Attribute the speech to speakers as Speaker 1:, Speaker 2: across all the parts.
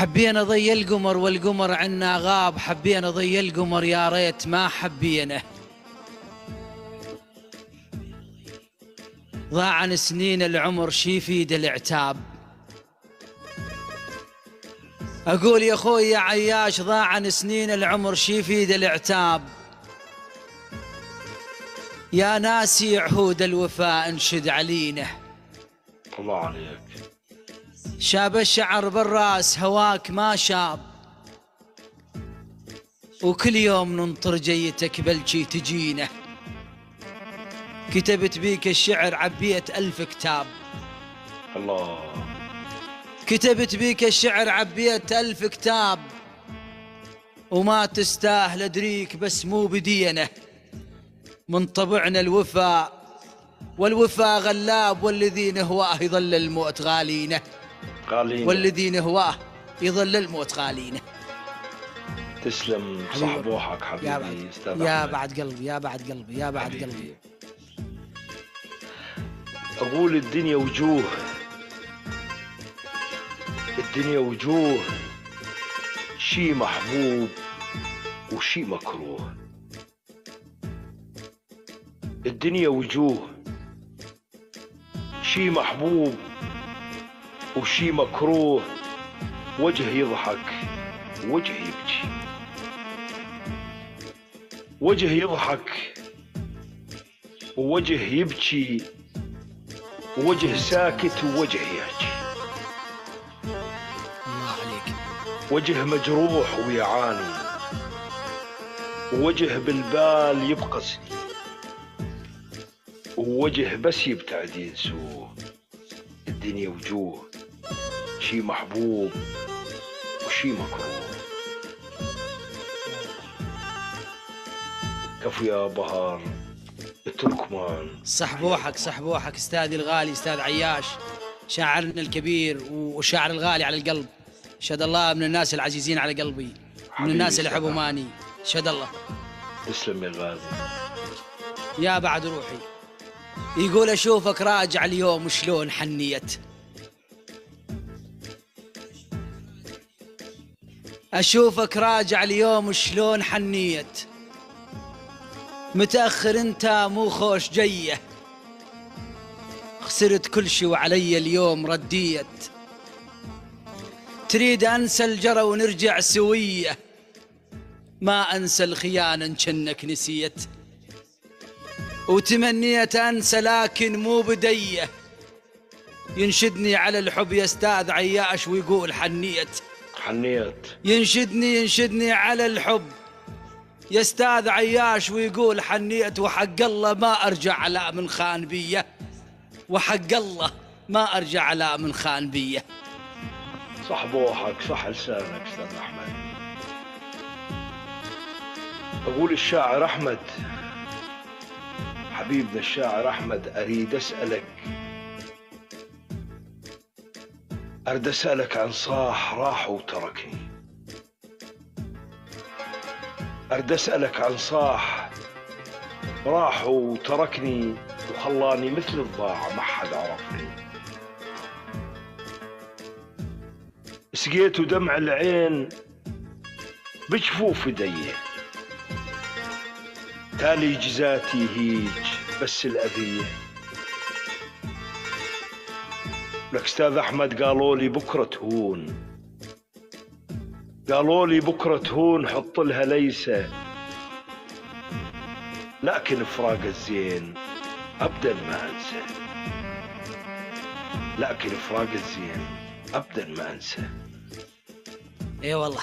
Speaker 1: حبينا ضي القمر والقمر عنا غاب، حبينا ضي القمر يا ريت ما حبينا. ضاع عن سنين العمر شي يفيد العتاب. أقول يا خوي يا عياش ضاع عن سنين العمر شي يفيد العتاب. يا ناسي عهود الوفاء انشد علينا.
Speaker 2: الله عليك.
Speaker 1: شاب الشعر بالراس هواك ما شاب، وكل يوم ننطر جيتك بلشي تجينا. كتبت بيك الشعر عبيت 1000 كتاب.
Speaker 2: الله.
Speaker 1: كتبت بيك الشعر عبيت 1000 كتاب، وما تستاهل ادريك بس مو بدينه. من طبعنا الوفاء والوفاء غلاب، والذي نهواه يظل الموت غالينه. والذي نهواه يظل الموت غالينه.
Speaker 2: تسلم صحبوحك حبيبي استاذ
Speaker 1: يا بعد قلبي يا بعد قلبي يا بعد قلبي.
Speaker 2: أقول الدنيا وجوه، الدنيا وجوه، شي محبوب وشي مكروه. الدنيا وجوه، شي محبوب وشي مكروه. وجه يضحك وجه يبكي، وجه يضحك ووجه يبكي، ووجه ساكت ووجه يحكي.
Speaker 1: الله عليك.
Speaker 2: وجه مجروح ويعاني، ووجه بالبال يبقى سنين، ووجه بس يبتعد ينسوه. الدنيا وجوه، شي محبوب وشي مكروه. كفو يا بهار التركمان.
Speaker 1: صحبوحك صحبوحك استاذي الغالي استاذ عياش، شاعرنا الكبير وشاعر الغالي على القلب. شهد الله من الناس العزيزين على قلبي، من الناس اللي يحبوا ماني. شهد الله.
Speaker 2: تسلم يا غازي.
Speaker 1: يا بعد روحي. يقول اشوفك راجع اليوم شلون حنيت. اشوفك راجع اليوم شلون حنيت. متأخر انت مو خوش جيه، خسرت كل شي وعلي اليوم رديت. تريد انسى الجرى ونرجع سويه، ما انسى الخيانة انشنك نسيت. وتمنيت انسى لكن مو بديه، ينشدني على الحب يا استاذ عياش ويقول حنيت.
Speaker 2: حنيت.
Speaker 1: ينشدني على الحب يا استاذ عياش ويقول حنيت. وحق الله ما ارجع لا من خان بيه، وحق الله ما ارجع لا من خان بيه.
Speaker 2: صحبوحك صح لسانك استاذ احمد. اقول الشاعر احمد حبيبنا الشاعر احمد، اريد اسالك عن صاح راح وتركني. أرد أسألك عن صاح راح وتركني، وخلاني مثل الضاع ما حد عرفني. سقيت دمع العين بجفوف يديه، تالي جزاتي هيج بس الأذية. لك استاذ أحمد قالوا لي بكرة تهون، قالوا لي بكرة تهون، حط لها ليسة. لكن فراق الزين أبدا ما أنسى، لكن فراق الزين أبدا ما أنسى.
Speaker 1: اي والله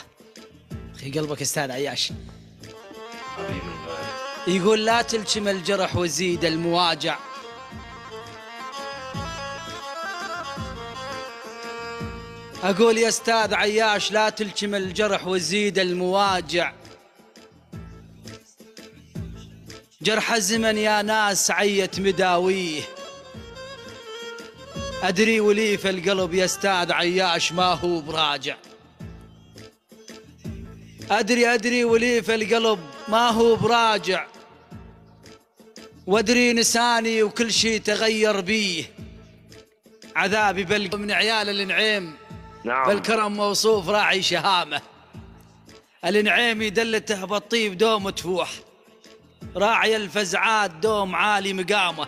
Speaker 1: اخي قلبك استاذ عياش.
Speaker 2: حبيبي الغالي.
Speaker 1: يقول لا تلجم الجرح وزيد المواجع، أقول يا أستاذ عياش لا تلجم الجرح وزيد المواجع. جرح الزمن يا ناس عيت مداويه، أدري ولي في القلب يا أستاذ عياش ما هو براجع. أدري ولي في القلب ما هو براجع. وأدري نساني وكل شي تغير بيه، عذابي بلق من عيال النعيم
Speaker 2: نعم.
Speaker 1: فالكرم موصوف راعي شهامة، النعيمي دلته بالطيب دوم تفوح، راعي الفزعات دوم عالي مقامه.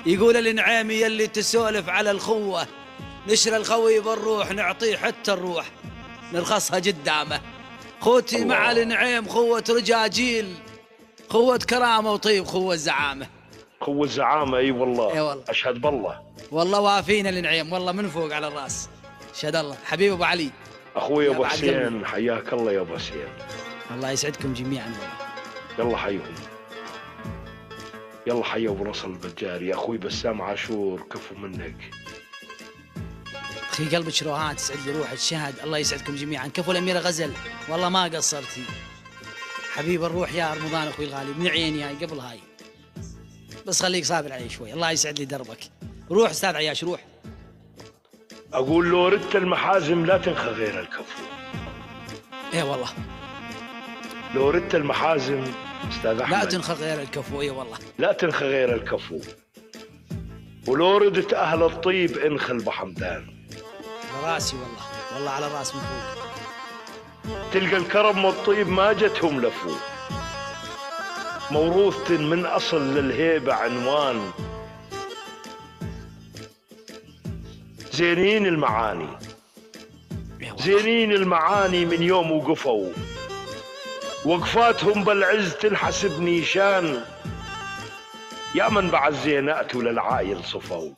Speaker 1: يقول النعيمي يلي تسولف على الخوة، نشر الخوي بالروح نعطيه حتى الروح نرخصها قدامه. خوتي مع النعيم خوة رجاجيل، خوة كرامة وطيب، خوة زعامة.
Speaker 2: قوة الزعامة، اي والله.
Speaker 1: اي والله.
Speaker 2: اشهد بالله.
Speaker 1: والله وافينا النعيم، والله من فوق على الراس. شهد الله. حبيب ابو علي،
Speaker 2: اخوي
Speaker 1: يا
Speaker 2: ابو
Speaker 1: بعد
Speaker 2: حسين،
Speaker 1: قلبي.
Speaker 2: حياك الله يا ابو حسين.
Speaker 1: الله يسعدكم جميعا.
Speaker 2: يلا حيهم. يلا حي ابو نصر البجاري، يا اخوي بسام عاشور، كفو منك.
Speaker 1: اخي قلبك روحان، تسعد لي روحك. شهد الله يسعدكم جميعا. كفو الاميره غزل، والله ما قصرتي. حبيب الروح يا رمضان اخوي الغالي، من عيني هاي قبل هاي، بس خليك صابر علي شوي. الله يسعد لي دربك. روح استاذ عياش روح.
Speaker 2: اقول لو ردت المحازم لا تنخى غير الكفو.
Speaker 1: ايه والله.
Speaker 2: لو ردت المحازم استاذ احمد
Speaker 1: لا تنخى غير الكفو. ايه والله.
Speaker 2: لا تنخى غير الكفو. ولو ردت اهل الطيب انخل بحمدان.
Speaker 1: على راسي والله، والله على راس من فوق.
Speaker 2: تلقى الكرم والطيب ما جتهم لفو، موروثة من أصل للهيبة عنوان، زينين المعاني، زينين المعاني من يوم وقفوا، وقفاتهم بالعز تنحسب نيشان، يا من بعد زينات للعايل صفوا،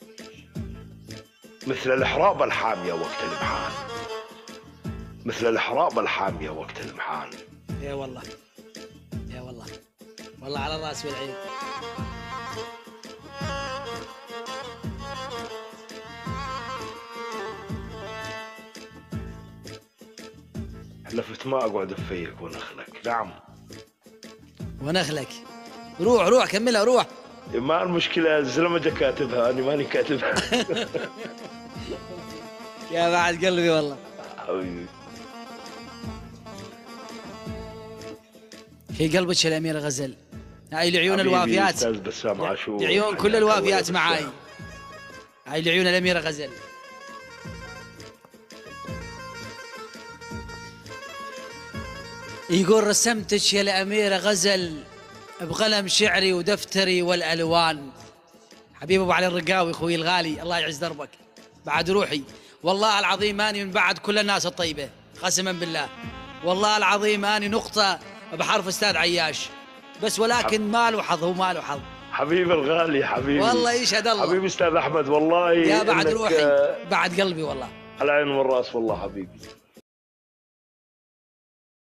Speaker 2: مثل الحرابة الحامية وقت المحان، مثل الحرابة الحامية وقت المحان.
Speaker 1: يا والله، يا والله، والله على الراس والعين.
Speaker 2: حلفت ما اقعد بفيك ونخلك. نعم
Speaker 1: ونخلك. روح روح كملها روح.
Speaker 2: ما المشكلة، الزلمة كاتبها، أنا ماني كاتبها.
Speaker 1: يا بعد قلبي والله.
Speaker 2: حبيبي.
Speaker 1: في قلبك الأميرة غزل، هاي العيون الوافيات،
Speaker 2: أستاذ بسام عاشور،
Speaker 1: عيون كل الوافيات معاي. هاي العيون الأميرة غزل. يقول رسمتك يا الأميرة غزل بقلم شعري ودفتري والألوان. حبيب أبو علي الرقاوي أخوي الغالي، الله يعز دربك. بعد روحي والله العظيم ماني من بعد كل الناس الطيبة، قسما بالله والله العظيم ماني نقطة بحرف أستاذ عياش، بس ولكن ما له حظ، هو ما له حظ.
Speaker 2: حبيبي الغالي، حبيبي
Speaker 1: والله يشهد الله.
Speaker 2: حبيبي أستاذ أحمد، والله
Speaker 1: يا بعد روحي بعد قلبي والله.
Speaker 2: على العين والرأس والله حبيبي.